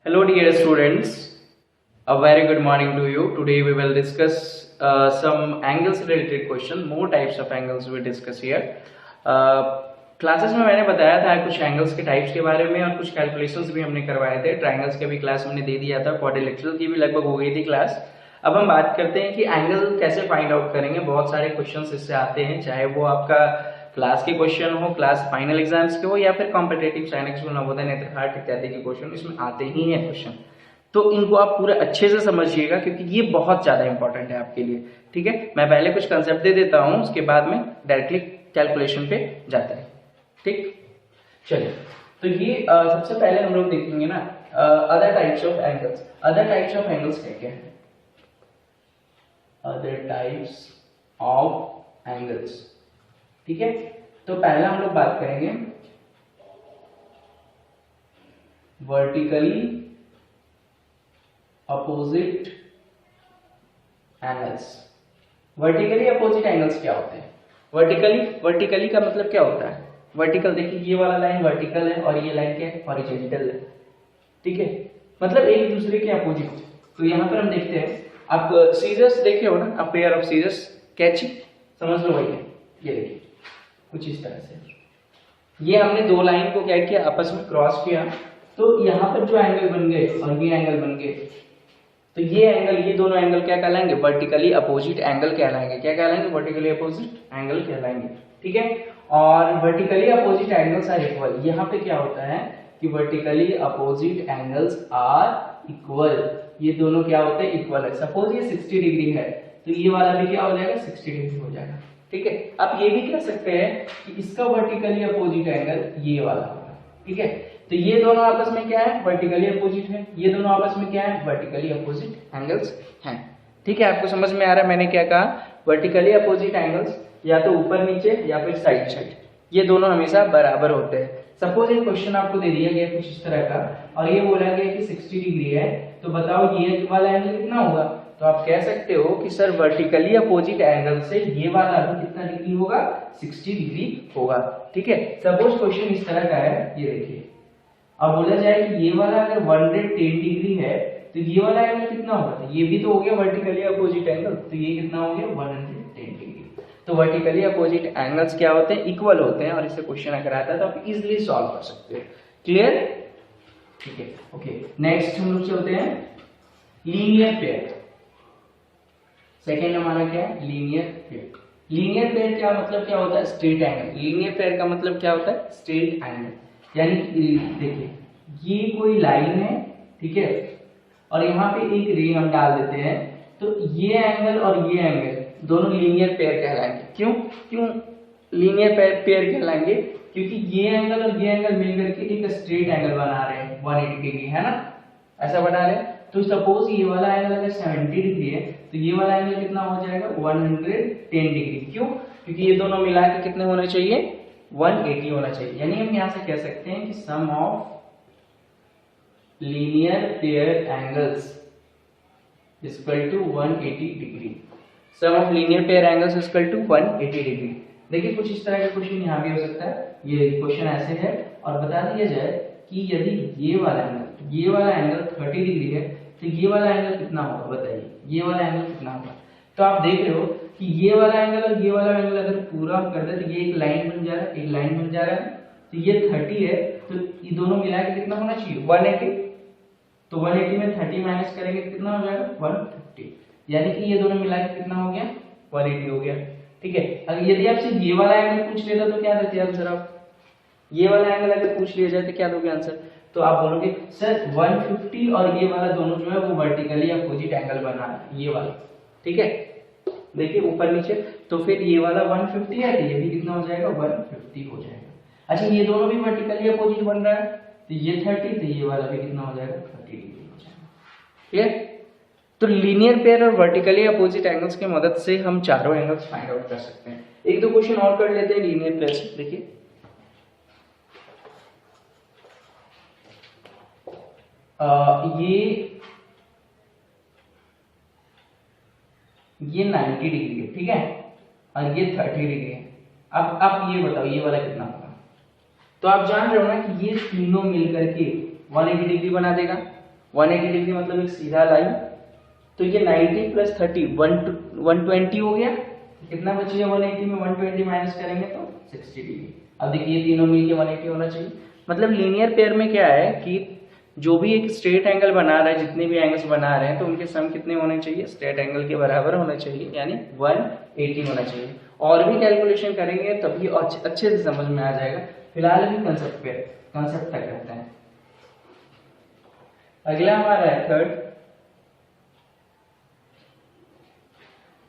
Hello dear students, a very good morning to you. Today we will discuss some angles related question. More types of angles we discuss here. Classes में मैंने बताया था कुछ angles के types के बारे में और कुछ कैलकुलेशंस भी हमने करवाए थे। ट्राइंगल्स के भी क्लास हमने दे दिया था, क्वाड्रिलेटरल की भी लगभग हो गई थी क्लास। अब हम बात करते हैं कि एंगल कैसे फाइंड आउट करेंगे। बहुत सारे क्वेश्चंस इससे आते हैं, चाहे वो आपका क्लास के क्वेश्चन हो, क्लास फाइनल एग्जाम्स के हो, या फिर कॉम्पिटेटिव साइंस नवोदय नेत्रहाट इत्यादि के क्वेश्चन इसमें आते ही हैं क्वेश्चन। तो इनको आप पूरे अच्छे से समझिएगा क्योंकि ये बहुत ज्यादा इंपॉर्टेंट है आपके लिए। ठीक है, मैं पहले कुछ कंसेप्ट दे देता हूं, उसके बाद में डायरेक्टली कैलकुलेशन पे जाते हैं। ठीक, चलिए। तो ये सबसे पहले हम लोग देखेंगे ना other types of angles. Other types of angles क्या है? Other types of angles. ठीक है, तो पहला हम लोग बात करेंगे vertically opposite angles. Vertically opposite angles क्या होते हैं? वर्टिकली का मतलब क्या होता है? वर्टिकल देखिए, ये वाला लाइन वर्टिकल है और ये लाइन क्या है? हॉरिजॉन्टल है। ठीक है, मतलब एक दूसरे के अपोजिट। तो यहां पर हम देखते हैं, आप सीजर्स देखे हो ना, आप पेयर ऑफ सीजर्स, कैची समझ लो भैया। ये देखिए कुछ इस तरह से ये हमने दो लाइन को क्या किया, आपस में क्रॉस किया, तो यहाँ पर जो एंगल बन गए और ये एंगल बन गए, तो ये एंगल, ये दोनों एंगल क्या कहलाएंगे? वर्टिकली अपोजिट एंगल कहलाएंगे। क्या कहलाएंगे? वर्टिकली अपोजिट एंगल कहलाएंगे। ठीक है, और vertically opposite angles are equal. यहाँ पे क्या होता है कि vertically opposite angles are equal. ये दोनों क्या होते हैं? इक्वल है। सपोज ये 60 डिग्री है, तो ये वाला भी क्या हो जाएगा? 60 डिग्री हो जाएगा। ठीक है, आप ये भी कह सकते हैं कि इसका वर्टिकली अपोजिट एंगल ये वाला होगा। ठीक है, तो ये दोनों आपस में क्या है? वर्टिकली अपोजिट है। ये दोनों आपस में क्या है? वर्टिकली अपोजिट एंगल्स हैं। ठीक है, आपको समझ में आ रहा है मैंने क्या कहा? वर्टिकली अपोजिट एंगल्स या तो ऊपर नीचे या फिर साइड साइड, ये दोनों हमेशा बराबर होते हैं। सपोज एक क्वेश्चन आपको दे दिया गया कुछ इस तरह का और ये बोला गया कि 60 डिग्री है, तो बताओ ये वाला एंगल कितना होगा? तो आप कह सकते हो कि सर वर्टिकली अपोजिट एंगल से ये वाला एंगल कितना डिग्री होगा? 60 डिग्री होगा। ठीक है, सपोज क्वेश्चन इस तरह का है, ये देखिए। अब बोला जाए कि ये वाला अगर 110 डिग्री है तो ये वाला एंगल कितना होगा? तो ये भी तो हो गया वर्टिकली अपोजिट एंगल, तो ये कितना हो गया? 110 डिग्री। तो वर्टिकली अपोजिट एंगल्स क्या होते हैं? इक्वल होते हैं, और इससे क्वेश्चन अगर आता है तो आप इजीली सॉल्व कर सकते हो। क्लियर? ठीक है, ओके। नेक्स्ट हम लोग चलते हैं लीनियर पेयर। सेकेंड हमारा क्या है? Linear pair. लीनियर पेयर क्या मतलब क्या होता है? Straight angle. लीनियर पेयर का मतलब क्या होता है? Straight angle. यानी देखिए, ये कोई लाइन है, ठीक है, और यहाँ पे एक रे हम डाल देते हैं, तो ये एंगल और ये एंगल दोनों लीनियर पेयर कहलाएंगे। क्यों लीनियर पेयर कहलाएंगे? क्योंकि ये एंगल और ये एंगल मिलकर के एक स्ट्रेट एंगल बना रहे हैं 180 डिग्री, है ना? ऐसा बना रहे हैं। तो सपोज ये वाला एंगल अगर 70 डिग्री है तो ये वाला एंगल कितना हो जाएगा? 110 डिग्री। क्यों? क्योंकि ये दोनों मिला के कितने होने चाहिए? 180 होना चाहिए। यानी हम यहां से कह सकते हैं कि sum of linear pair angles equal to 180 degree. Sum of linear pair angles equal to 180 degree. देखिए कुछ इस तरह का क्वेश्चन यहाँ भी हो सकता है। ये क्वेश्चन ऐसे है और बता दिया जाए कि यदि ये वाला एंगल 30 डिग्री है तो ये वाला एंगल कितना होगा? बताइए, ये वाला एंगल कितना होगा? तो आप देख रहे हो कि ये वाला एंगल और ये वाला एंगल अगर पूरा कर दे तो ये एक लाइन बन जा रहा है, एक लाइन बन जा रहा है। तो ये 30 है, तो ये दोनों मिला के कितना होना चाहिए? 180। तो 180 में 30 माइनस करेंगे तो कितना हो जाएगा? 150। यानी कि ये दोनों मिला के कितना हो गया? 180 हो गया। ठीक है, अगर यदि आपसे ये वाला एंगल पूछ लेता तो क्या देते आंसर आप? ये वाला एंगल अगर पूछ लिया जाए तो क्या दोगे आंसर? तो आप बोलोगे सर 150 और ये वाला दोनों जो है वो वर्टिकली अपोजिट एंगल बना रहा है, ये वाला। ठीक है, देखिए ऊपर नीचे, तो फिर ये वाला 150 है तो ये भी कितना हो जाएगा? 150 हो जाएगा। अच्छा, ये दोनों भी वर्टिकली अपोजिट बन रहा है, तो ये 30 तो ये वाला भी कितना हो जाएगा? 30 डिग्री हो जाएगा। क्लियर? तो लीनियर पेयर और वर्टिकली अपोजिट एंगल्स की मदद से हम चारों एंगल्स फाइंड आउट कर सकते हैं। एक दो क्वेश्चन और कर लेते हैं लीनियर पेयर से। देखिए ये 90 डिग्री है, ठीक है, और ये 30 डिग्री है। अब आप ये बताओ ये वाला कितना होगा? तो आप जान रहे हो ना कि ये तीनों मिलकर के 180 डिग्री बना देगा। 180 डिग्री मतलब एक सीधा लाइन। तो ये 90 प्लस 30 120 हो गया। कितना बच गया 180 में 120 माइनस करेंगे तो 60 डिग्री। अब देखिए तीनों मिलके 180 होना चाहिए। मतलब लीनियर पेयर में क्या है कि जो भी एक स्ट्रेट एंगल बना रहा है, जितने भी एंगल्स बना रहे हैं तो उनके सम कितने होने चाहिए, स्ट्रेट एंगल के बराबर होना चाहिए, यानी 180 होना चाहिए। और भी कैलकुलेशन करेंगे तभी अच्छे से समझ में आ जाएगा। फिलहाल अभी कंसेप्ट तक करते हैं। अगला हमारा है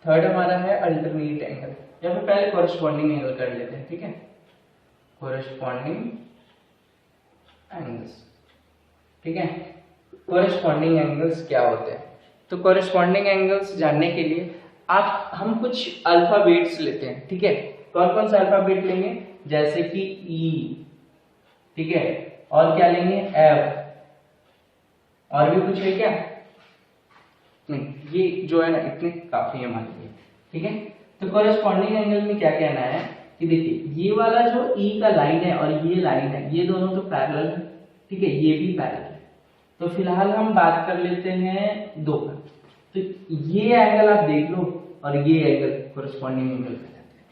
थर्ड हमारा है अल्टरनेट एंगल, या फिर पहले कोरस्पॉन्डिंग एंगल कर लेते हैं, ठीक है। कोरस्पॉन्डिंग एंगल्स, ठीक है। कोरस्पॉन्डिंग एंगल्स क्या होते हैं? तो कोरस्पॉन्डिंग एंगल्स जानने के लिए हम कुछ अल्फाबेट्स लेते हैं, ठीक है। कौन कौन सा अल्फाबेट लेंगे? जैसे कि ई, ठीक है, और क्या लेंगे? एफ, और भी कुछ है क्या? नहीं, ये जो है ना इतने काफी है हमारे लिए, ठीक है। तो कोरस्पॉन्डिंग एंगल में क्या कहना है कि देखिए ये वाला जो ई का लाइन है और ये लाइन है, ये दोनों तो पैरेलल है, ठीक है, ये भी पैरेलल है। तो फिलहाल हम बात कर लेते हैं दो का। तो ये एंगल आप देख लो और ये एंगल कोरस्पॉन्डिंग एंगल कहलाते हैं।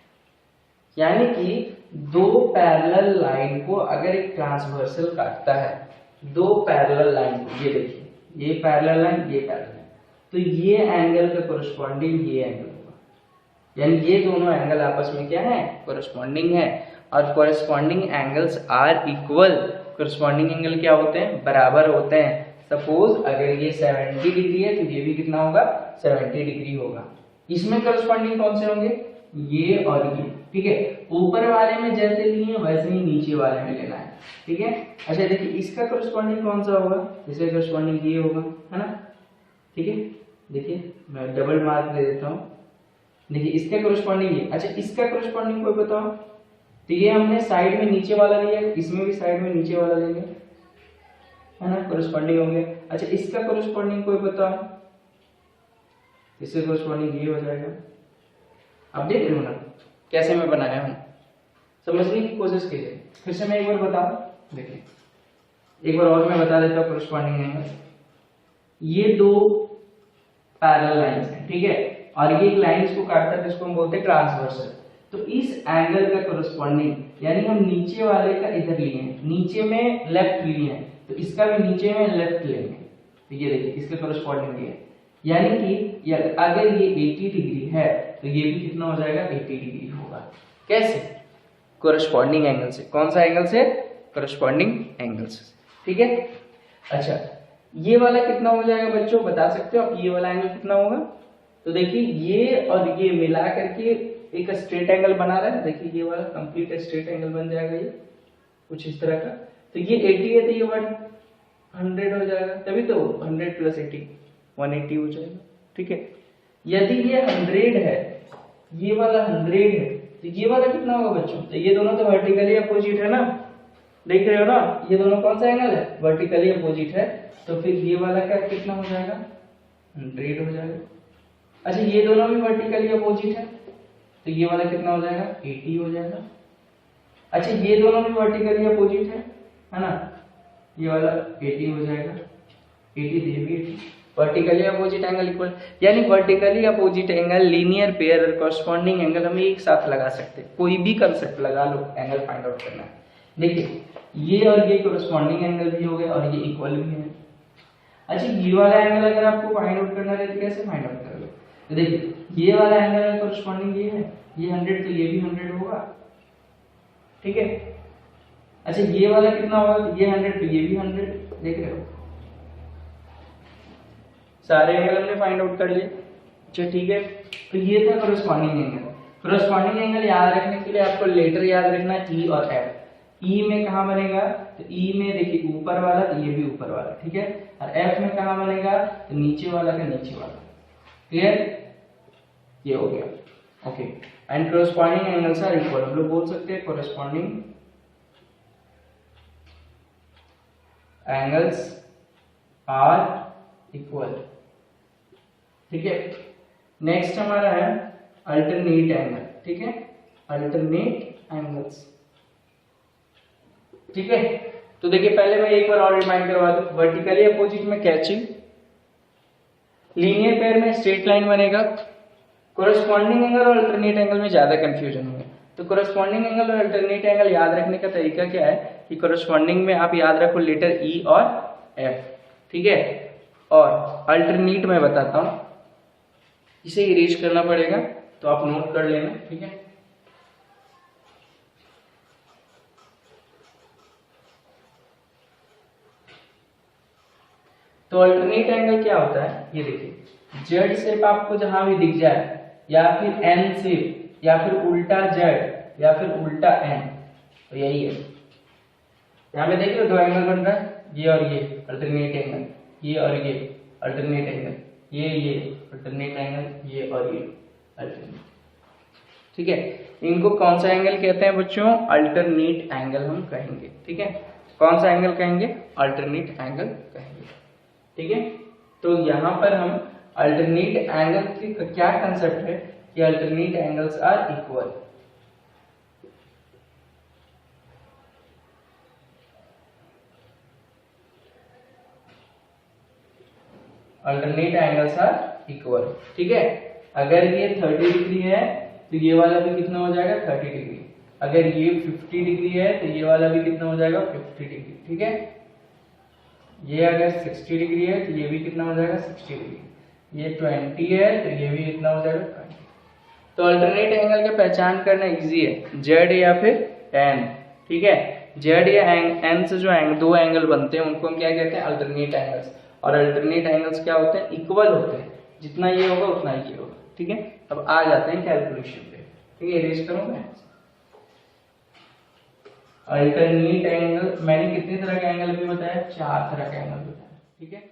यानी कि दो पैरेलल लाइन को अगर एक ट्रांसवर्सल काटता है, दो पैरेलल लाइन को, ये देखिए ये पैरेलल लाइन, ये पैरेलल, तो ये एंगल का कोरस्पॉन्डिंग ये एंगल होगा। यानी ये दोनों एंगल आपस में क्या है? कोरस्पॉन्डिंग है। और corresponding angles are equal. Corresponding angle क्या होते हैं? बराबर होते हैं। सपोज अगर ये 70 डिग्री है तो ये भी कितना होगा? 70 डिग्री होगा। इसमें कोरस्पॉन्डिंग कौन से होंगे? ये और ये, ठीक है। ऊपर वाले में जैसे लिए वैसे ही नीचे वाले में लेना है, ठीक है। अच्छा देखिए इसका कोरस्पॉन्डिंग कौन सा होगा? इसका कोरस्पॉन्डिंग ये होगा, है ना, ठीक है। देखिए मैं डबल मार्क दे देता हूँ। देखिए इसका कोरस्पॉन्डिंग ये। अच्छा इसका कोरस्पॉन्डिंग कोई बताओ? तो ये हमने साइड में नीचे वाला लिया, इसमें भी साइड में नीचे वाला लेंगे, है ना, कोरस्पॉन्डिंग हो गया। अच्छा इसका कोरस्पॉन्डिंग कोई बताओ? इससे कोरस्पॉन्डिंग ये हो जाएगा। अब देख रहे हो ना कैसे मैं बनाया हूँ, समझने की कोशिश कीजिए। फिर से मैं एक बार बता, देखिए एक बार और मैं बता देता हूँ कोरस्पॉन्डिंग एंगल। ये दो पैरेलल लाइंस हैं, ठीक है, और ये एक लाइन इसको काटता है जिसको हम बोलते हैं ट्रांसवर्सल। तो इस एंगल का कोरस्पॉन्डिंग, यानी हम नीचे वाले का इधर लिए हैं, नीचे में लेफ्ट लिए हैं, तो इसका भी नीचे में लेफ्ट लेंगे। तो ये देखिए इसका कोरस्पॉन्डिंग ये है। यानी कि अगर ये 80 डिग्री है तो ये भी कितना हो जाएगा? 80 डिग्री होगा। कैसे? कोरस्पॉन्डिंग एंगल से। कौन सा एंगल से? कोरस्पॉन्डिंग एंगल से, ठीक है। अच्छा ये वाला कितना हो जाएगा बच्चों, बता सकते हो आप? ये वाला एंगल कितना होगा? तो देखिए ये और ये मिला करके एक स्ट्रेट एंगल बना रहा है। देखिए ये वाला कंप्लीट स्ट्रेट एंगल बन जाएगा, ये कुछ इस तरह का। तो ये 80 है तो ये 100 हो जाएगा, तभी तो 100 प्लस 80 180 हो जाएगा, ठीक है। यदि ये 100 है, ये वाला 100 है, तो ये वाला कितना होगा बच्चों? तो ये दोनों तो वर्टिकली अपोजिट है ना, देख रहे हो ना, ये दोनों कौन सा एंगल है? वर्टिकली अपोजिट है। तो फिर ये वाला क्या कितना हो जाएगा? 100 हो जाएगा। अच्छा ये दोनों भी वर्टिकली अपोजिट है, तो ये वाला कितना हो जाएगा? 80 हो जाएगा। अच्छा ये दोनों भी वर्टिकली अपोजिट है ना, ये वाला 80 हो जाएगा। 80 दे भी 80। वर्टिकली अपोजिट एंगल इक्वल, यानी vertically opposite angle, linear pair और कॉरस्पॉन्डिंग एंगल हम एक साथ लगा सकते हैं। कोई भी कंसेप्ट लगा लो, एंगल फाइंड आउट करना है। देखिए ये और ये कॉरस्पॉन्डिंग एंगल भी हो गए और ये इक्वल भी है। अच्छा ये वाला एंगल अगर आपको फाइंड आउट करना है तो कैसे फाइंड आउट करोगे? तो देखिए ये वाला एंगल का कॉरस्पॉन्डिंग ये है, ये 100 तो ये भी 100 होगा, ठीक है। अच्छा ये वाला कितना होगा? तो ये 100 तो ये भी 100, देख रहे हो, सारे एंगल हमने फाइंड आउट कर लिए। अच्छा ठीक है, तो ये था कॉरस्पॉन्डिंग एंगल। कॉरस्पॉन्डिंग एंगल याद रखने के लिए आपको लेटर याद रखना है ई और एफ। ई में कहाँ बनेगा? तो ई में देखिए ऊपर वाला, तो ये भी ऊपर वाला, ठीक है। और एफ में कहाँ बनेगा? तो नीचे वाला का नीचे वाला। क्लियर? ये हो गया, okay. And corresponding angles are equal, हम लोग बोल सकते हैं कॉरस्पॉन्डिंग एंगल्स आर इक्वल, ठीक है। नेक्स्ट हमारा है अल्टरनेट एंगल, ठीक है, अल्टरनेट एंगल्स, ठीक है। तो देखिए पहले मैं एक बार और रिमाइंड करवा दूं, वर्टिकली अपोजिट में कैचिंग, लीनियर पेयर में स्ट्रेट लाइन बनेगा, कोरस्पॉन्डिंग एंगल और अल्टरनेट एंगल में ज्यादा कंफ्यूजन होंगे। तो कोरस्पॉन्डिंग एंगल और अल्टरनेट एंगल याद रखने का तरीका क्या है कि कोरस्पॉन्डिंग में आप याद रखो लेटर ई और एफ, ठीक है, और अल्टरनेट में बताता हूं, इसे इरेज करना पड़ेगा तो आप नोट कर लेना, ठीक है। तो अल्टरनेट एंगल क्या होता है, ये देखिए जेड शेप आपको जहां भी दिख जाए, या फिर एन शेप, या फिर उल्टा जेड, या फिर उल्टा एन, तो यही है। यहाँ पे देखिए दो एंगल बन रहा है, ये और ये अल्टरनेट एंगल, ये और ये अल्टरनेट एंगल, ये अल्टरनेट एंगल, ये और ये अल्टरनेट, ठीक है। इनको कौन सा एंगल कहते हैं बच्चों, अल्टरनेट एंगल हम कहेंगे, ठीक है। कौन सा एंगल कहेंगे, अल्टरनेट एंगल कहेंगे, ठीक है। तो यहाँ पर हम अल्टरनेट एंगल की क्या कंसेप्ट है कि alternate angles are equal, alternate angles are equal, ठीक है। अगर ये 30 डिग्री है तो ये वाला भी कितना हो जाएगा, 30 डिग्री। अगर ये 50 डिग्री है तो ये वाला भी कितना हो जाएगा, 50 डिग्री, ठीक है। ये अगर 60 डिग्री है तो ये भी कितना हो जाएगा, 60 डिग्री। ये 20 है तो ये भी कितना हो जाएगा, 20। तो अल्टरनेट एंगल का पहचान करना इजी है, जेड या फिर एन, ठीक है। जेड या एन से जो दो एंगल बनते हैं उनको हम क्या कहते हैं, अल्टरनेट एंगल्स। और अल्टरनेट एंगल्स क्या होते हैं, इक्वल होते हैं, जितना ये होगा उतना ये होगा, ठीक है। अब आ जाते हैं कैलकुलेशन पे, ठीक है। इरेज करूं मैं, अल्टरनेट एंगल मैंने कितने तरह का एंगल भी बताया, 4 तरह का एंगल बताया, ठीक है।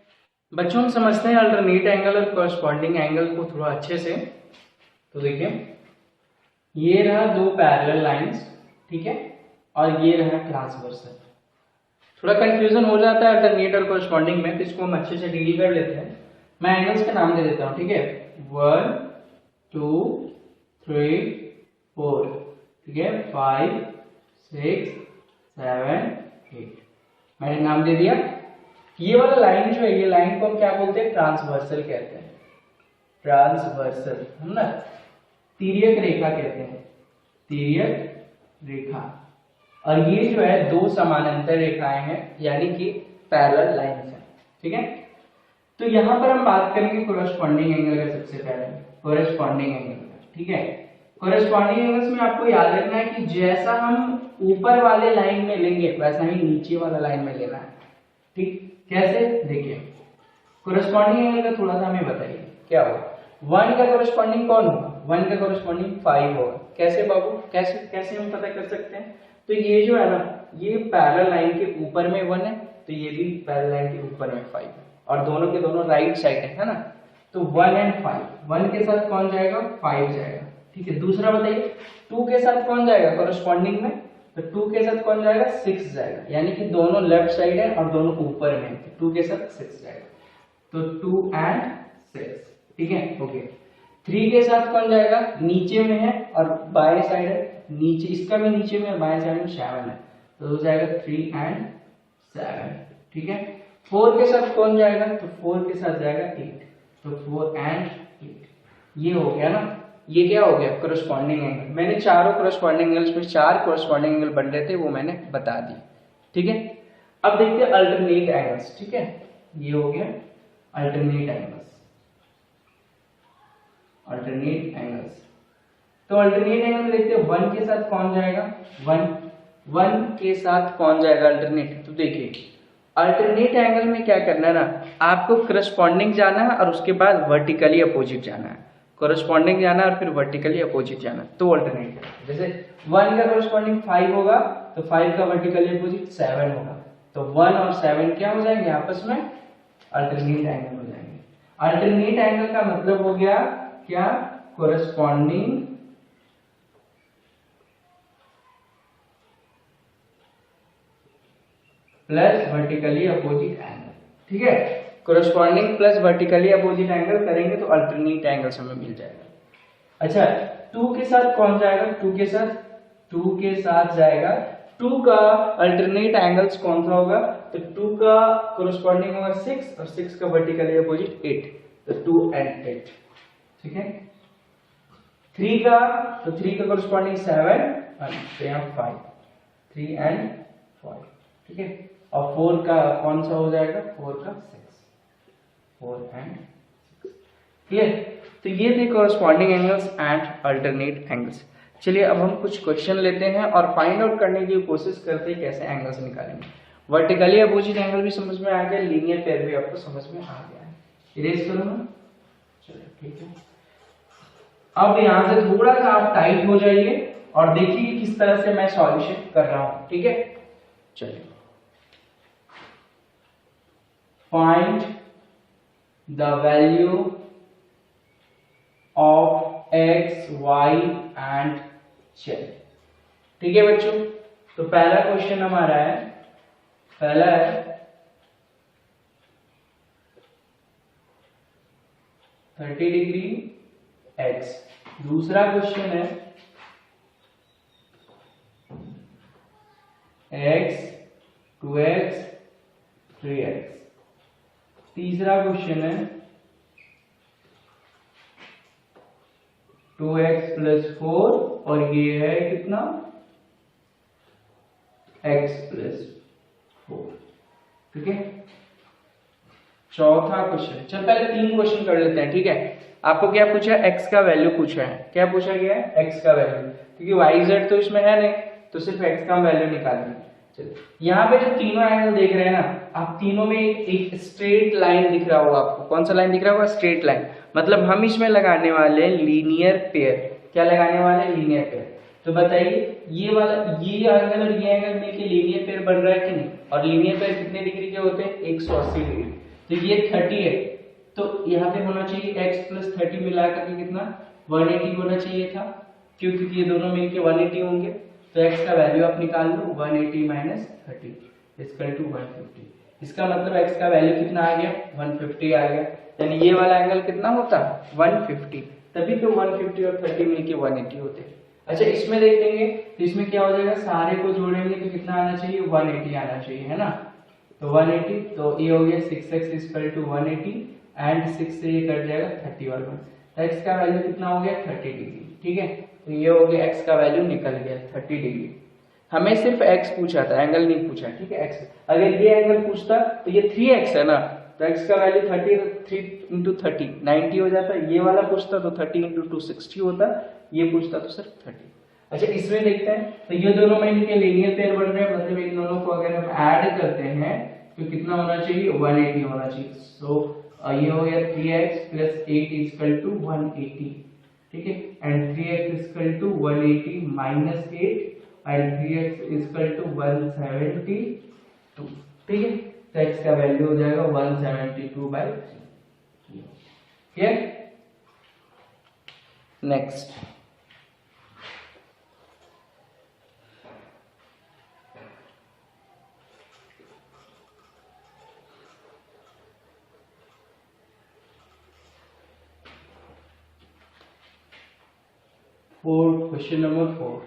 बच्चों हम समझते हैं अल्टरनेट एंगल और कॉरस्पॉन्डिंग एंगल को थोड़ा अच्छे से। तो देखिए ये रहा दो पैरेलल लाइंस, ठीक है, और ये रहा ट्रांसवर्सल। थोड़ा कंफ्यूजन हो जाता है अल्टरनेट और कॉरस्पॉन्डिंग में, तो इसको हम अच्छे से डील कर लेते हैं। मैं एंगल्स के नाम दे देता हूं, ठीक है, 1 2 3 4, ठीक है, 5 6 7 8, मैंने नाम दे दिया। ये वाला लाइन जो है, ये लाइन को हम क्या बोलते हैं, ट्रांसवर्सल कहते हैं, ट्रांसवर्सल, हम ना तिर्यक रेखा कहते हैं, तिर्यक रेखा। और ये जो है दो समानांतर रेखाएं हैं, यानी कि पैरेलल लाइंस हैं, ठीक है। तो यहां पर हम बात करेंगे कोरस्पॉन्डिंग एंगल का, सबसे पहले कोरस्पॉन्डिंग एंगल का, ठीक है। कोरस्पॉन्डिंग एंगल्स में आपको याद रखना है कि जैसा हम ऊपर वाले लाइन में लेंगे वैसा ही नीचे वाला लाइन में लेना है, ठीक। कैसे, देखिए कोरस्पॉन्डिंग एंगल का थोड़ा सा हमें बताइए क्या होगा। 1 का कोरस्पॉन्डिंग कौन होगा, 1 का कोरस्पॉन्डिंग 5 होगा। कैसे बाबू, कैसे कैसे हम पता कर सकते हैं, तो ये जो है ना, ये पैरेलल लाइन के ऊपर में 1 है, तो ये भी पैरेलल लाइन के ऊपर में 5 है, और दोनों के दोनों राइट साइड है ना। तो 1 और 5, 1 के साथ कौन जाएगा, 5 जाएगा, ठीक है। दूसरा बताइए 2 के साथ कौन जाएगा कोरस्पॉन्डिंग में, तो 2 के साथ कौन जाएगा, 6 जाएगा, यानी कि दोनों लेफ्ट साइड है और दोनों ऊपर में, 2 के साथ 6 जाएगा, तो 2 और 6, ठीक है, ओके। 3 के साथ कौन जाएगा, नीचे में है और बाएं साइड है, नीचे इसका भी नीचे में, बाएं साइड में 7 है, तो हो जाएगा 3 और 7, ठीक है। 4 के साथ कौन जाएगा, तो 4 के साथ जाएगा 8, तो 4 और 8, ये हो गया ना। ये क्या हो गया, कोरस्पॉन्डिंग एंगल। मैंने चारों कोरस्पॉन्डिंग एंगल्स में 4 कोरस्पॉन्डिंग एंगल बन रहे थे, वो मैंने बता दिए, ठीक है। अब देखते हैं अल्टरनेट एंगल्स, ठीक है, ये हो गया अल्टरनेट एंगल्स, अल्टरनेट एंगल्स। तो अल्टरनेट एंगल देखते हैं 1 के साथ कौन जाएगा, 1 के साथ कौन जाएगा अल्टरनेट। तो देखिए अल्टरनेट एंगल में क्या करना है ना, आपको करस्पॉन्डिंग जाना है और उसके बाद वर्टिकली अपोजिट जाना है, कोरस्पॉन्डिंग जाना और फिर वर्टिकली अपोजिट जाना, तो अल्टरनेट है। जैसे 1 का कोरस्पॉन्डिंग 5 होगा तो 5 का वर्टिकली अपोजिट 7 होगा, तो 1 और 7 क्या हो जाएंगे आपस में, अल्टरनेट एंगल हो जाएंगे। अल्टरनेट एंगल का मतलब हो गया क्या, corresponding plus vertically opposite angle, ठीक है। Corresponding plus vertically opposite angle करेंगे तो अल्टरनेट एंगल्स हमें मिल जाएगा। अच्छा 2 के साथ कौन जाएगा, 2 के साथ जाएगा 2 का अल्टरनेट एंगल्स कौन सा होगा, तो 2 का कोरोस्पॉन्डिंग होगा 6 और 6 का वर्टिकली अपोजिट 8, तो 2 and 8, ठीक है। 3 का, तो 3 का कोरोस्पॉन्डिंग 7 और यहाँ 5, 3 and 5, ठीक है। और 4 का कौन सा हो जाएगा, 4 का 6, 4 and 6, क्लियर। तो ये थे corresponding angles and alternate angles. चलिए अब हम कुछ क्वेश्चन लेते हैं और फाइंड आउट करने की कोशिश करते हैं कैसे एंगल्स निकालेंगे। वर्टिकली अपोजिट एंगल भी समझ में आ गया, लीनियर पेयर भी आपको समझ में आ गया है। इरेज करूँ मैं, चलिए ठीक है। अब यहां से थोड़ा सा आप टाइट हो जाइए और देखिए किस तरह से मैं सॉल्यूशन कर रहा हूं, ठीक है। चलिए, find the value of x, y and z, ठीक है बच्चों। तो पहला क्वेश्चन हमारा है, पहला है 30 डिग्री x, दूसरा क्वेश्चन है x, 2x, 3x, तीसरा क्वेश्चन है 2x + 4 और ये है कितना, x + 4, ठीक है। चौथा क्वेश्चन, चल पहले 3 क्वेश्चन कर लेते हैं, ठीक है। आपको क्या पूछा है, x का वैल्यू पूछा है। क्या पूछा गया है, x का वैल्यू, क्योंकि y z तो इसमें है नहीं, तो सिर्फ x का वैल्यू निकालना है। चलिए, यहाँ पे जो तीनों एंगल देख रहे हैं ना आप, तीनों में एक स्ट्रेट लाइन दिख रहा होगा आपको। कौन सा लाइन दिख रहा होगा, स्ट्रेट लाइन। मतलब हम इसमें लगाने वाले हैं लीनियर पेयर। क्या लगाने वाले हैं, लीनियर पेयर। तो बताइए ये वाला, ये एंगल और ये एंगल मिलके लीनियर पेयर बन रहा है कि नहीं। और लीनियर पेयर कितने डिग्री के होते हैं, 180 डिग्री। तो ये 30 है, तो यहाँ पे होना चाहिए x + 30 मिला करके कितना, 180 होना चाहिए था, क्योंकि ये दोनों मिलके 180 होंगे। तो x का वैल्यू आप निकाल लो, 180 - 30 = 150। इसका मतलब x का वैल्यू कितना आ गया, 150 आ गया। यानी ये वाला एंगल कितना होता, 150, तभी तो 150 और 30 मिलके 180 होते हैं। अच्छा, इसमें देखेंगे तो इसमें क्या हो जाएगा, सारे को जोड़ेंगे तो कितना आना चाहिए, 180 आना चाहिए, है ना। तो 180, तो ये हो गया 6x = 180 एंड 6 से ये कट जाएगा 31। तो x का वैल्यू कितना हो गया, 30 डिग्री, ठीक है। तो ये हो गया x का वैल्यू निकल गया 30 डिग्री। हमें सिर्फ x पूछा था, एंगल नहीं पूछा, ठीक है। x, अगर ये एंगल पूछता तो ये 3x है ना, तो x का वैल्यू 30, 3 × 30 90 हो जाता। ये वाला पूछता तो 30 × 2 60 होता, ये पूछता तो सिर्फ 30। अच्छा, इसमें देखते हैं, तो ये दोनों में इनके लीनियर पेयर बन रहे हैं, मतलब इन दोनों को अगर हम ऐड करते हैं तो कितना होना चाहिए, 180 होना चाहिए। सो ये हो गया 3x + 8 = 180, ठीक है। एंड 3x = 180 - 8 एंड 3x = 172, ठीक है। तो x का वैल्यू हो जाएगा 172/3, क्लियर। Next, question number 4।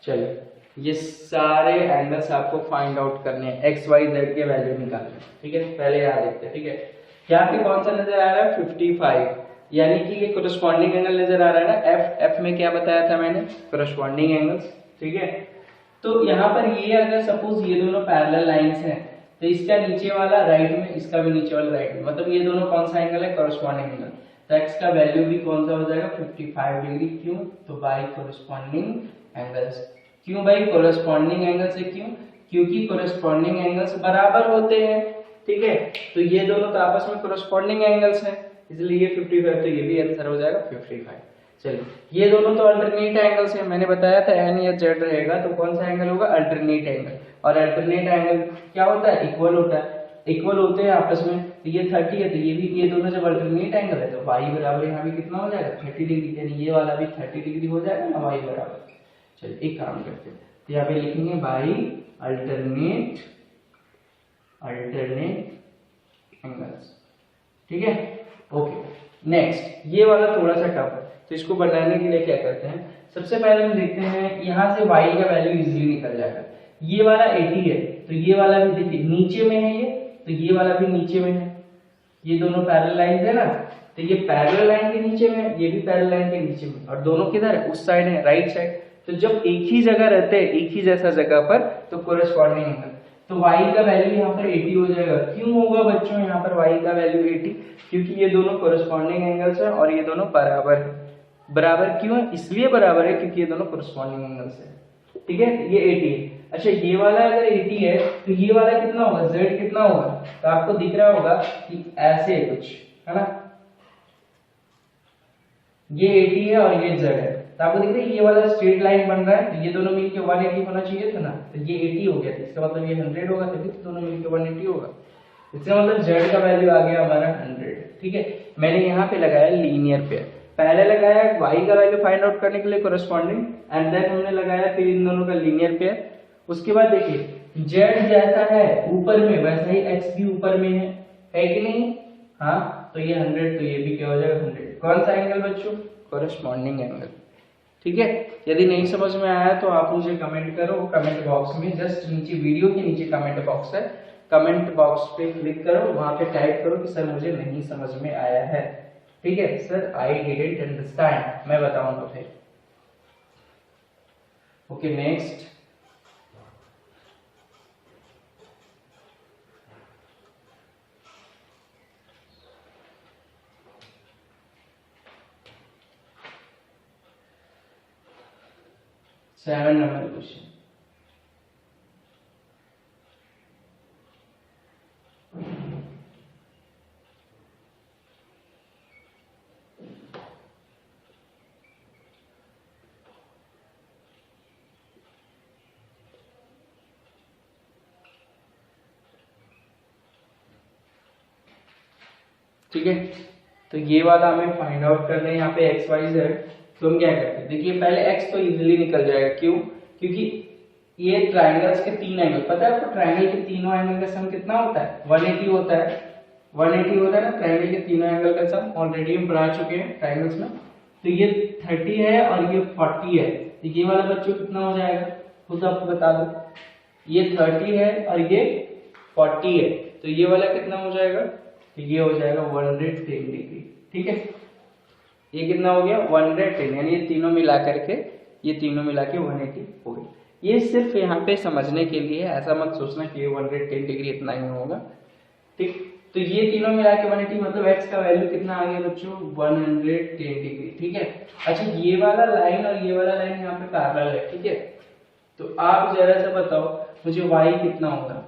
चलिए, ये सारे एंगल्स आपको फाइंड आउट करने हैं, x y z के वैल्यू निकालने हैं, ठीक है। पहले याद रखते हैं, ठीक है। यहाँ पे कौन सा नजर आ रहा है, 55, यानी कि ये कोरस्पॉन्डिंग एंगल नजर आ रहा है ना। f में क्या बताया था मैंने, कोरस्पॉन्डिंग एंगल्स, ठीक है। तो यहाँ पर ये अगर सपोज ये दोनों पैरेलल लाइंस हैं, तो इसका नीचे वाला राइट में, इसका भी नीचे वाला राइट में, मतलब ये दोनों कौन सा एंगल है, कोरस्पॉन्डिंग एंगल। तो x का वैल्यू भी कौन सा हो जाएगा, 55 डिग्री। क्यों, तो बाय कोरस्पॉन्डिंग एंगल्स। क्यों भाई, कोरस्पॉन्डिंग एंगल से, क्यों, क्योंकि कोरस्पॉन्डिंग एंगल्स बराबर होते हैं, ठीक है। तो ये दोनों तो आपस में कोरस्पॉन्डिंग एंगल्स हैं, इसलिए ये 55, तो ये भी आंसर हो जाएगा 55। चलिए, ये दोनों तो अल्टरनेट एंगल्स हैं, मैंने बताया था एन या जेड रहेगा तो कौन सा एंगल होगा, अल्टरनेट एंगल। और अल्टरनेट एंगल क्या होता है, इक्वल होता है, इक्वल होते हैं आपस में। तो ये 30 है, तो ये भी, ये दोनों जब अल्टरनेट एंगल है तो y बराबर यहाँ भी कितना हो जाएगा 30 डिग्री, यानी ये वाला भी 30 डिग्री हो जाएगा ना y बराबर। चलिए एक काम करते हैं, तो यहाँ पे लिखेंगे बाई अल्टरनेट एंगल्स, ठीक है। ओके, नेक्स्ट ये वाला थोड़ा सा टफ है, तो इसको बनाने के लिए क्या करते हैं, सबसे पहले हम देखते हैं यहाँ से y का वैल्यू इजीली निकल जाएगा। ये वाला 80 है, तो ये वाला भी देखिए नीचे में है, ये तो ये वाला भी नीचे में है, ये दोनों पैरेलल लाइन है ना, तो ये पैरेलल लाइन के नीचे में है, ये भी पैरेलल लाइन के नीचे में, और दोनों किधर है, उस साइड है, राइट साइड। तो जब एक ही जगह रहते हैं, एक ही जैसा जगह पर, तो कोरेस्पॉन्डिंग एंगल, तो y का वैल्यू यहाँ पर 80 हो जाएगा। क्यों होगा बच्चों यहाँ पर y का वैल्यू 80, क्योंकि ये दोनों कोरेस्पॉन्डिंग एंगल्स हैं और ये दोनों बराबर है। बराबर क्यों है, इसलिए बराबर है क्योंकि ये दोनों कोरेस्पॉन्डिंग एंगल्स है, ठीक है। ये 80 है। अच्छा, ये वाला अगर 80 है तो ये वाला कितना होगा, z कितना होगा, तो आपको दिख रहा होगा कि ऐसे कुछ है ना, ये 80 है और ये z है, तो आपको दिख रहा है ये वाला स्ट्रेट लाइन बन रहा है, तो ये दोनों मिलके 180 होना चाहिए था ना, तो ये 80 हो गया था, इसका मतलब ये 100 होगा, तभी तो दोनों मिलके 180 होगा। इसका मतलब z का वैल्यू आ गया हमारा 100, ठीक है। मैंने यहाँ पे लगाया लीनियर पेयर, पहले लगाया y का वैल्यू फाइंड आउट करने के लिए कोरेस्पॉन्डिंग, एंड देन हमने लगाया फिर इन दोनों का लीनियर पेयर। उसके बाद देखिए z जैसा है ऊपर में वैसा ही x भी ऊपर में है कि नहीं, हाँ, तो ये 100, तो ये भी क्या हो जाएगा 100। कौन सा एंगल बच्चों, कोरेस्पॉन्डिंग एंगल, ठीक है। यदि नहीं समझ में आया तो आप मुझे कमेंट करो कमेंट बॉक्स में, जस्ट नीचे वीडियो के नीचे कमेंट बॉक्स है, कमेंट बॉक्स पे क्लिक करो, वहां पे टाइप करो कि सर मुझे नहीं समझ में आया है, ठीक है, सर आई डिडंट अंडरस्टैंड, मैं बताऊंगा फिर। Okay, next seven number question, ठीक है। तो ये वाला हमें फाइंड आउट करना है, यहाँ पे एक्स वाई जेड, तो हम क्या करते हैं, देखिए पहले x तो इजीली निकल जाएगा, क्यों, क्योंकि ये ट्राइंगल्स के 3 एंगल, पता है आपको ट्राइंगल के तीनों एंगल का सम कितना होता है, 180 होता है, 180 होता है ना ट्राइंगल के तीनों एंगल का सम, ऑलरेडी हम पढ़ा चुके हैं ट्राइंगल्स में। तो ये 30 है और ये 40 है, तो ये वाला बच्चों कितना हो जाएगा, खुद आपको बता दो, ये 30 है और ये 40 है, तो ये वाला कितना हो जाएगा, तो ये हो जाएगा 110 डिग्री, ठीक है। ये कितना हो गया 110, यानी ये तीनों मिला करके, ये तीनों मिला के 180 हो गई। ये सिर्फ यहाँ पे समझने के लिए, ऐसा मत सोचना कि ये 110 डिग्री इतना ही होगा, ठीक। तो ये तीनों मिला के 180, मतलब x का वैल्यू कितना आ गया बच्चों 110 डिग्री, ठीक है। अच्छा, ये वाला लाइन और ये वाला लाइन यहाँ पे पैरेलल है, ठीक है। तो आप जरा सा बताओ मुझे y कितना होगा।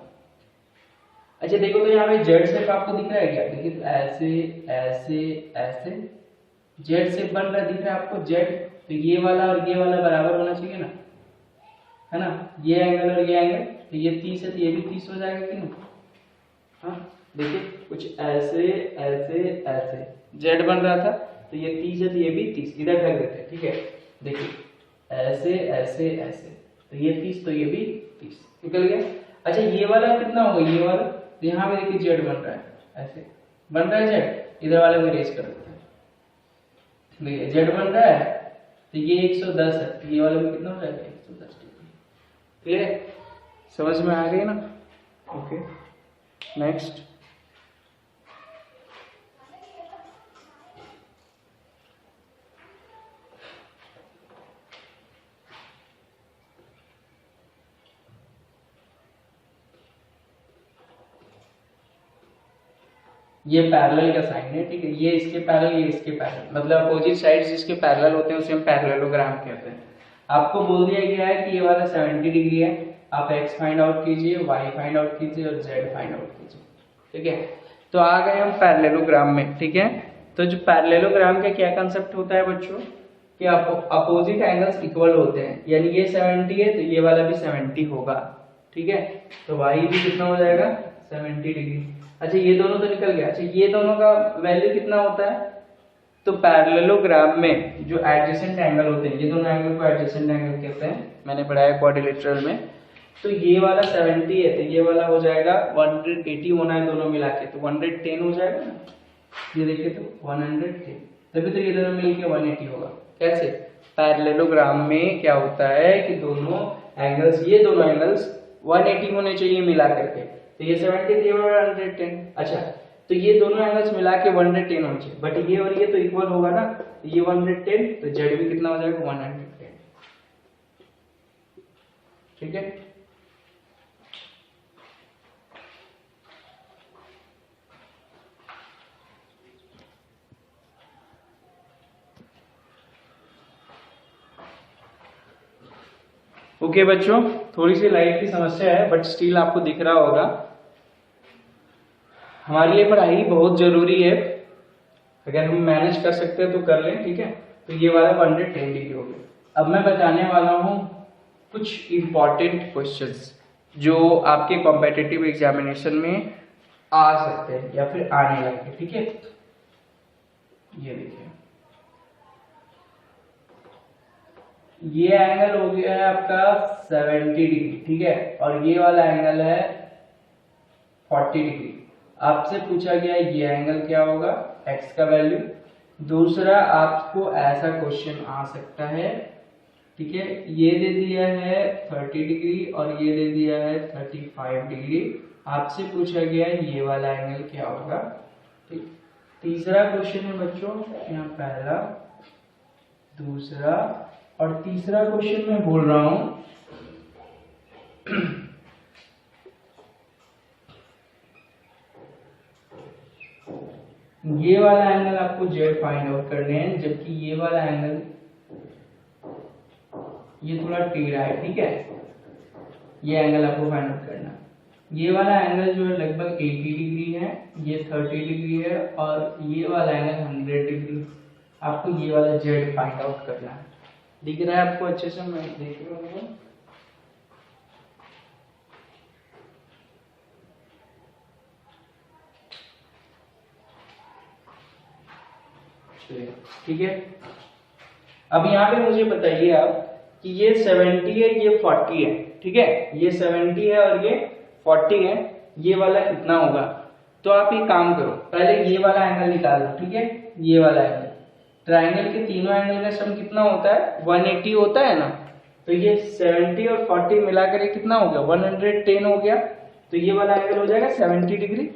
अच्छा देखो, तो यहाँ पे z शेप आपको दिख रहा है क्या, देखिए तो ऐसे ऐसे ऐसे z शेप बन रहा है, दिख रहा है आपको z, तो ये वाला और ये वाला बराबर होना चाहिए ना, है ना, ये एंगल और ये एंगल, तो ये 30 है तो ये भी 30 हो जाएगा कि नहीं, हाँ। देखिए कुछ ऐसे ऐसे ऐसे z बन रहा था, तो ये 30 है तो ये भी 30, इधर ढक देते हैं, ठीक है। देखिए ऐसे ऐसे ऐसे, तो ये 30 तो ये भी 30 निकल गया। अच्छा, ये वाला कितना होगा, ये वाला, तो यहाँ पे देखिए z बन रहा है, ऐसे बन रहा है z, इधर वाले में रेस कर देते हैं, देखिए z बन रहा है, तो ये 110 है, तो ये वाले में कितना हो जाएगा 110 डिग्री, ठीक है, समझ में आ गई ना। ओके, नेक्स्ट ये पैरेलल का साइन है, ठीक है, ये इसके पैरेलल, ये इसके पैरेलल, मतलब अपोजिट साइड्स जिसके पैरेलल होते हैं उसे हम पैरेललोग्राम कहते हैं। आपको बोल दिया गया है कि ये वाला 70 डिग्री है, आप x फाइंड आउट कीजिए, y फाइंड आउट कीजिए और z फाइंड आउट कीजिए, ठीक है। तो आ गए हम पैरेललोग्राम में, ठीक है। तो जो पैरेललोग्राम का क्या कंसेप्ट होता है बच्चों कि अपोजिट एंगल्स इक्वल होते हैं, यानी ये 70 है तो ये वाला भी 70 होगा, ठीक है। तो y भी कितना हो जाएगा 70 डिग्री। अच्छा ये दोनों तो निकल गया। अच्छा ये दोनों का वैल्यू कितना होता है, तो पैरेललोग्राम में जो एडजेसेंट एंगल होते हैं, ये दोनों एंगल को एडजेसेंट एंगल कहते हैं, मैंने पढ़ाया क्वाड्रिलेटरल में। तो ये वाला 70 है तो ये वाला हो जाएगा 180 होना है दोनों मिला के, तो 110 हो जाएगा ना, ये देखिए तो 110, तभी तो ये दोनों मिलके 180 होगा। कैसे, पैरेललोग्राम में क्या होता है कि दोनों एंगल्स, ये दोनों एंगल्स 180 होने चाहिए मिला करके, तो ये 70 ये 110। अच्छा तो ये दोनों एंगल्स मिला के 110 होने चाहिए, बट ये और ये तो इक्वल होगा ना, तो ये 110 तो जेड भी कितना हो जाएगा 110, ठीक है। ओके बच्चों, थोड़ी सी लाइट की समस्या है बट स्टिल आपको दिख रहा होगा। हमारे लिए पढ़ाई बहुत जरूरी है, अगर हम मैनेज कर सकते हैं तो कर लें, ठीक है। तो ये वाला 110 डिग्री हो गया। अब मैं बताने वाला हूँ कुछ इंपॉर्टेंट क्वेश्चंस जो आपके कॉम्पिटिटिव एग्जामिनेशन में आ सकते हैं या फिर आने लगे, ठीक है। ये देखिए, ये एंगल हो गया है आपका 70 डिग्री, ठीक है, और ये वाला एंगल है 40 डिग्री। आपसे पूछा गया ये एंगल क्या होगा, x का वैल्यू। दूसरा आपको ऐसा क्वेश्चन आ सकता है, ठीक है, ये दे दिया है 30 डिग्री और ये दे दिया है 35 डिग्री। आपसे पूछा गया है ये वाला एंगल क्या होगा, ठीक। तीसरा क्वेश्चन है बच्चों, यहाँ पहला, दूसरा और तीसरा क्वेश्चन मैं बोल रहा हूं ये वाला एंगल आपको जेड फाइंड आउट करने हैं, जबकि ये वाला एंगल ये थोड़ा टेढ़ा है, ठीक है। ये एंगल आपको फाइंड आउट करना। ये वाला एंगल जो है लगभग 80 डिग्री है, ये 30 डिग्री है और ये वाला एंगल 100 डिग्री। आपको ये वाला जेड फाइंड आउट करना है। दिख रहा है आपको अच्छे से, मैं देख रहा हूँ। ठीक है, अब यहाँ पे मुझे बताइए आप कि ये 70 है, ये 40 है, ठीक है, ये 70 है और ये 40 है, ये वाला कितना होगा। तो आप ये काम करो, पहले ये वाला एंगल निकाल लो, ठीक है। ये वाला एंगल, ट्राइंगल के तीनों एंगल का सम कितना होता है 180 होता है ना, तो ये 70 और 40 मिलाकर कितना हो गया 110 हो गया। तो ये वाला एंगल हो जाएगा 70 डिग्री,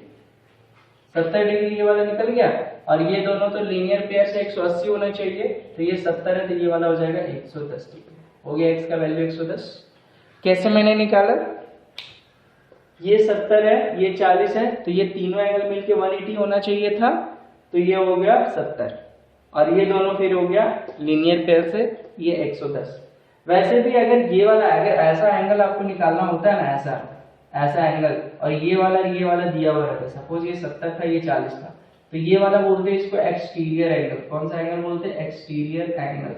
70 डिग्री ये वाला निकल गया, और ये दोनों तो लीनियर पेयर से 180 होना चाहिए, तो ये 70 है तो ये वाला हो जाएगा 110 डिग्री। हो गया x का वैल्यू 110। कैसे मैंने निकाला, ये 70 है, ये 40 है, तो ये तीनों एंगल मिलके 180 होना चाहिए था, तो ये हो गया 70, और ये दोनों फिर हो गया लीनियर पेयर से ये 110। वैसे भी अगर ये वाला, अगर ऐसा एंगल आपको निकालना होता है ना, ऐसा एंगल, और ये वाला दिया हुआ रहता है, सपोज ये 70 था, ये 40 था, तो ये वाला बोलते हैं इसको एक्सटीरियर एंगल। कौन सा एंगल बोलते हैं, एक्सटीरियर एंगल।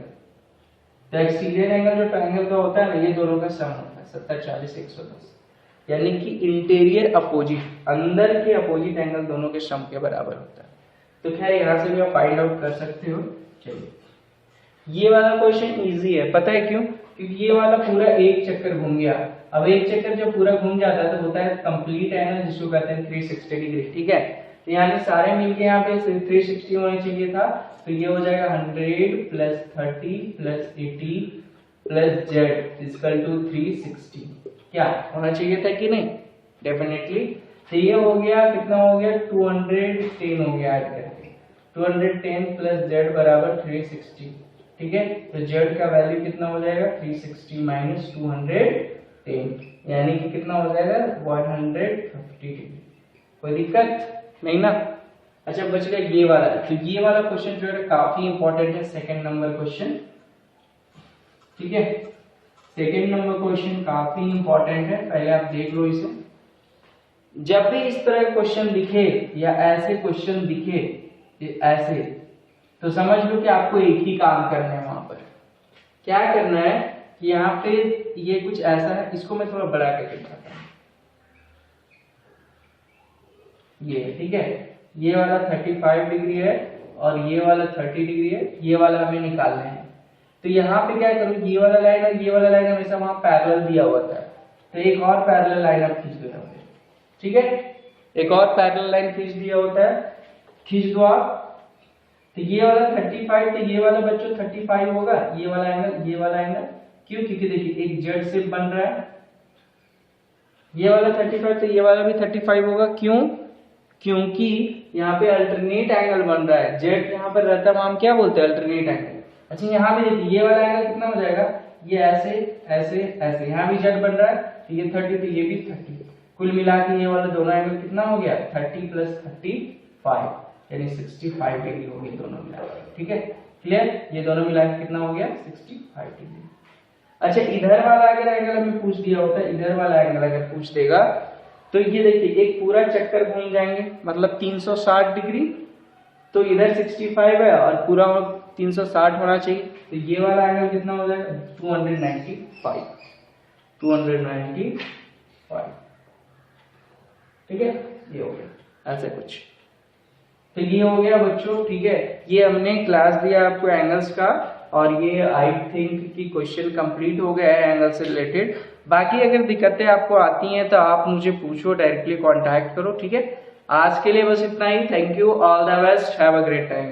तो एक्सटीरियर एंगल जो ट्रायंगल का होता है ना, ये दोनों का सम होता है 70 40 110, यानी कि इंटीरियर अपोजिट, अंदर के अपोजिट एंगल दोनों के सम के बराबर होता है। तो खैर यहाँ से भी आप फाइंड आउट कर सकते हो। चलिए, ये वाला क्वेश्चन इजी है, पता है क्यों, क्योंकि ये वाला पूरा एक चक्कर घूम गया। अब एक चक्कर जब पूरा घूम जाता है तो होता है कंप्लीट एंगल, जिसको कहते हैं 360 डिग्री, ठीक है। तो यानी सारे मिलके यहाँ पे 360 होना चाहिए था, तो ये हो जाएगा 100 plus 30 plus 80 plus Z equal to 360। क्या होना चाहिए था कि नहीं, डेफिनेटली। तो ये हो गया, कितना हो गया 210 हो गया, ऐड करके 210 प्लस जेड बराबर 360, ठीक है। तो जेड का वैल्यू कितना हो जाएगा 360 माइनस 210, यानी कि कितना हो जाएगा 150 डिग्री। कोई दिक्कत नहीं ना। अच्छा बच गया ये वाला, तो ये वाला क्वेश्चन जो है काफी इंपॉर्टेंट है, सेकंड नंबर क्वेश्चन, ठीक है। सेकंड नंबर क्वेश्चन काफी इंपॉर्टेंट है, पहले आप देख लो इसे। जब भी इस तरह क्वेश्चन दिखे या ऐसे क्वेश्चन दिखे ये ऐसे, तो समझ लो कि आपको एक ही काम करना है वहां पर। क्या करना है कि यहाँ पे ये कुछ ऐसा है, इसको मैं थोड़ा बड़ा करके दिखाता हूँ। ये ठीक है, ये वाला 35 डिग्री है और ये वाला 30 डिग्री है, ये वाला हमें निकालना है। तो यहाँ पे क्या करूँ, ये वाला लाइन और ये वाला लाइन हमेशा वहां पैरेलल दिया हुआ था, तो एक और पैरेलल लाइन अब खींच देता हूँ। ठीक है, एक और पैरेलल लाइन खींच दिया होता है, खींच दो आप। तो ये वाला 35, तो ये वाला बच्चों 35 होगा, ये वाला एंगल, ये वाला एंगल। क्यों? क्योंकि देखिए एक जेड शेप बन रहा है, ये वाला 35 तो ये वाला भी 35 होगा। क्यों? क्योंकि यहाँ पे अल्टरनेट एंगल बन रहा है, जेड यहाँ पर रहता है, हम क्या बोलते हैं, अल्टरनेट एंगल। अच्छा यहाँ पे देखिए ये वाला एंगल कितना हो जाएगा, ये ऐसे ऐसे ऐसे, यहाँ भी जेड बन रहा है, तो ये 30 तो ये भी 30, कुल मिला के ये वाला दोनों एंगल कितना हो गया, 30 + 35 यानी 65 डिग्री हो गई दोनों मिला के। ठीक है, क्लियर? ये दोनों मिला के कितना हो गया, 65 डिग्री। अच्छा इधर वाला अगर एंगल हमें पूछ दिया होता है, इधर वाला एंगल अगर पूछ देगा तो ये देखिए एक पूरा चक्कर घूम जाएंगे, मतलब 360 डिग्री। तो इधर 65 है और पूरा 360 होना चाहिए, तो ये वाला एंगल कितना हो जाएगा, 295। ठीक है, ये हो गया ऐसे कुछ। तो ये हो गया बच्चों। ठीक है, ये हमने क्लास दिया आपको एंगल्स का, और ये आई थिंक कि क्वेश्चन कंप्लीट हो गया है एंगल से रिलेटेड। बाकी अगर दिक्कतें आपको आती हैं तो आप मुझे पूछो, डायरेक्टली कांटेक्ट करो। ठीक है, आज के लिए बस इतना ही। Thank you, all the best, have a great time.